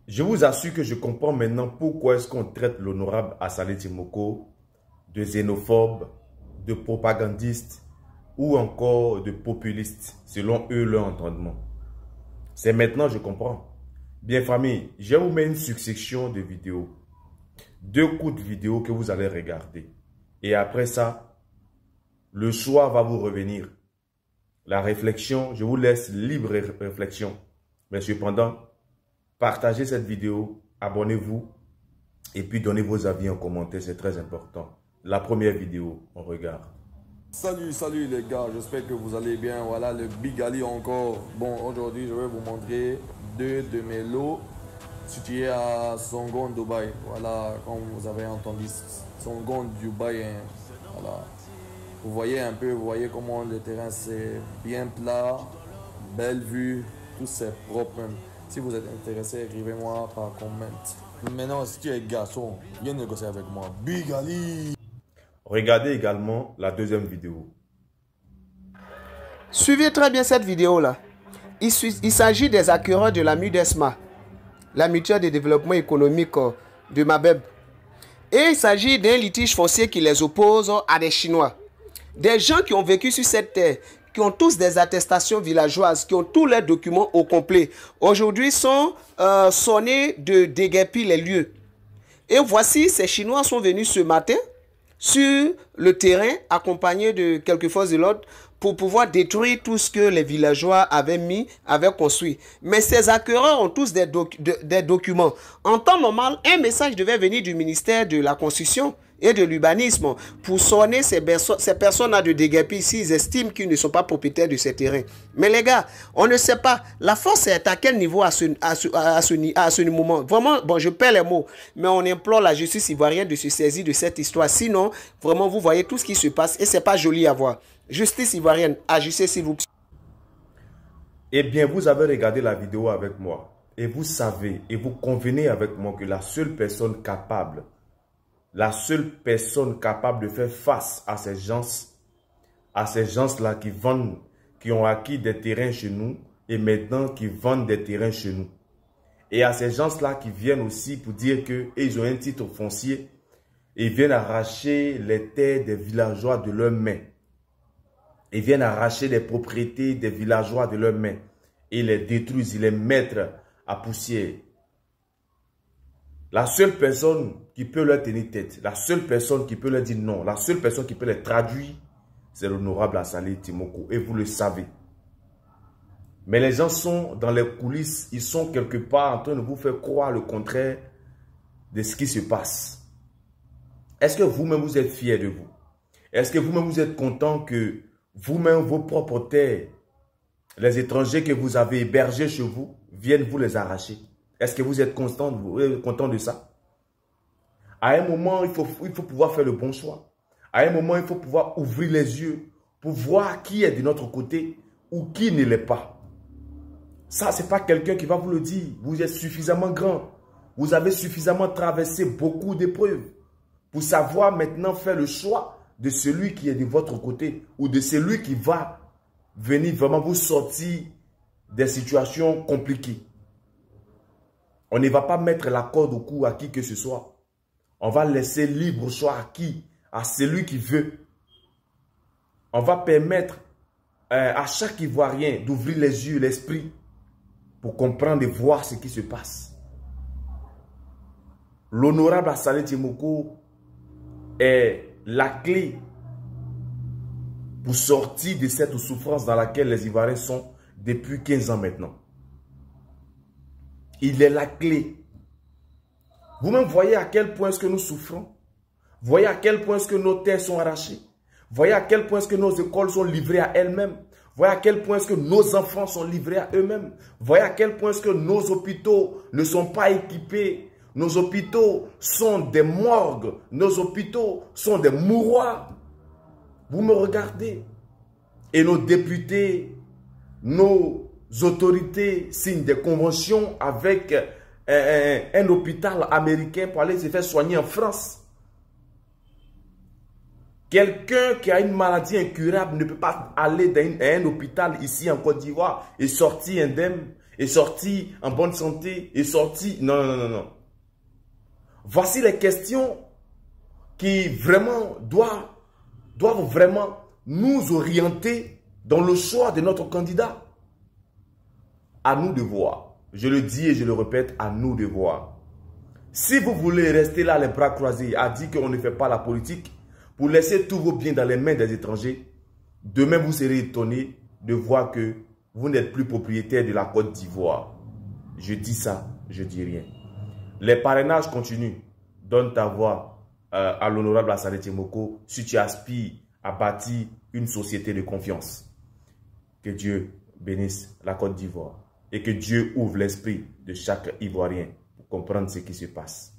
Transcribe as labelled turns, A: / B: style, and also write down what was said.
A: Je vous assure que je comprends maintenant pourquoi est-ce qu'on traite l'honorable Assalé Timoko de xénophobe, de propagandiste ou encore de populiste, selon eux leur entendement. C'est maintenant je comprends. Bien famille, je vous mets une succession de vidéos. 2 courtes vidéos que vous allez regarder. Et après ça, le choix va vous revenir. La réflexion, je vous laisse libre réflexion. Mais cependant, partagez cette vidéo, abonnez-vous et puis donnez vos avis en commentaire, c'est très important. La première vidéo, on regarde.
B: Salut les gars, j'espère que vous allez bien. Voilà le Big Ali encore. Bon, aujourd'hui je vais vous montrer 2 de mes lots situés à Songon, Dubaï. Voilà, comme vous avez entendu, Songon, Dubaï. Hein. Voilà. Vous voyez un peu, vous voyez comment le terrain c'est bien plat, belle vue, tout c'est propre même. Si vous êtes intéressé, écrivez-moi par comment. Maintenant, si tu es garçon, viens négocier avec moi. Big Ali.
A: Regardez également la deuxième vidéo.
C: Suivez très bien cette vidéo-là. Il s'agit des acquéreurs de la MUDESMA, la mutuelle de développement économique de Mabeb. Et il s'agit d'un litige foncier qui les oppose à des Chinois. Des gens qui ont vécu sur cette terre, qui ont tous des attestations villageoises, qui ont tous leurs documents au complet, aujourd'hui sont sonnés de déguerpir les lieux. Et voici, ces Chinois sont venus ce matin sur le terrain, accompagnés de quelques forces de l'ordre, pour pouvoir détruire tout ce que les villageois avaient construit. Mais ces acquéreurs ont tous des documents. En temps normal, un message devait venir du ministère de la Construction et de l'urbanisme pour sonner ces personnes-là de déguerpir s'ils estiment qu'ils ne sont pas propriétaires de ces terrains. Mais les gars, on ne sait pas. La force est à quel niveau à ce moment? Vraiment, bon, je perds les mots, mais on implore la justice ivoirienne de se saisir de cette histoire. Sinon, vraiment, vous voyez tout ce qui se passe et c'est pas joli à voir. Justice ivoirienne, agissez s'il vous plaît.
A: Eh bien, vous avez regardé la vidéo avec moi et vous savez et vous convenez avec moi que la seule personne capable de faire face à ces gens-là qui ont acquis des terrains chez nous et maintenant qui vendent des terrains chez nous. Et à ces gens-là qui viennent aussi pour dire qu'ils ont un titre foncier et viennent arracher les terres des villageois de leurs mains. Ils viennent arracher les propriétés des villageois de leurs mains et les détruisent, ils les mettent à poussière. La seule personne qui peut leur tenir tête, la seule personne qui peut leur dire non, la seule personne qui peut les traduire, c'est l'honorable Assalé Timoko. Et vous le savez. Mais les gens sont dans les coulisses, ils sont quelque part en train de vous faire croire le contraire de ce qui se passe. Est-ce que vous-même vous êtes fiers de vous? Est-ce que vous-même vous êtes content que vous-même, vos propres terres, les étrangers que vous avez hébergés chez vous, viennent vous les arracher? Est-ce que vous êtes content de ça? À un moment, il faut pouvoir faire le bon choix. À un moment, il faut pouvoir ouvrir les yeux pour voir qui est de notre côté ou qui ne l'est pas. Ça, ce n'est pas quelqu'un qui va vous le dire. Vous êtes suffisamment grand. Vous avez suffisamment traversé beaucoup d'épreuves pour savoir maintenant faire le choix de celui qui est de votre côté ou de celui qui va venir vraiment vous sortir des situations compliquées. On ne va pas mettre la corde au cou à qui que ce soit. On va laisser libre choix à qui? À celui qui veut. On va permettre à chaque Ivoirien d'ouvrir les yeux, l'esprit, pour comprendre et voir ce qui se passe. L'honorable Assalé Timoko est la clé pour sortir de cette souffrance dans laquelle les Ivoiriens sont depuis 15 ans maintenant. Il est la clé. Vous-même voyez à quel point est-ce que nous souffrons. Voyez à quel point est-ce que nos terres sont arrachées. Voyez à quel point est-ce que nos écoles sont livrées à elles-mêmes. Voyez à quel point est-ce que nos enfants sont livrés à eux-mêmes. Voyez à quel point est-ce que nos hôpitaux ne sont pas équipés. Nos hôpitaux sont des morgues. Nos hôpitaux sont des mouroirs. Vous me regardez. Et nos députés, nos autorités signent des conventions avec un hôpital américain pour aller se faire soigner en France. Quelqu'un qui a une maladie incurable ne peut pas aller dans un hôpital ici en Côte d'Ivoire et sortir indemne est sorti en bonne santé, est sorti... Non, non, non, non. Voici les questions qui vraiment doivent vraiment nous orienter dans le choix de notre candidat. À nous de voir. Je le dis et je le répète, à nous de voir. Si vous voulez rester là les bras croisés à dire qu'on ne fait pas la politique, pour laisser tous vos biens dans les mains des étrangers, demain vous serez étonné de voir que vous n'êtes plus propriétaire de la Côte d'Ivoire. Je dis ça, je dis rien. Les parrainages continuent. Donne ta voix à l'honorable Lassana Témoko si tu aspires à bâtir une société de confiance. Que Dieu bénisse la Côte d'Ivoire et que Dieu ouvre l'esprit de chaque Ivoirien pour comprendre ce qui se passe.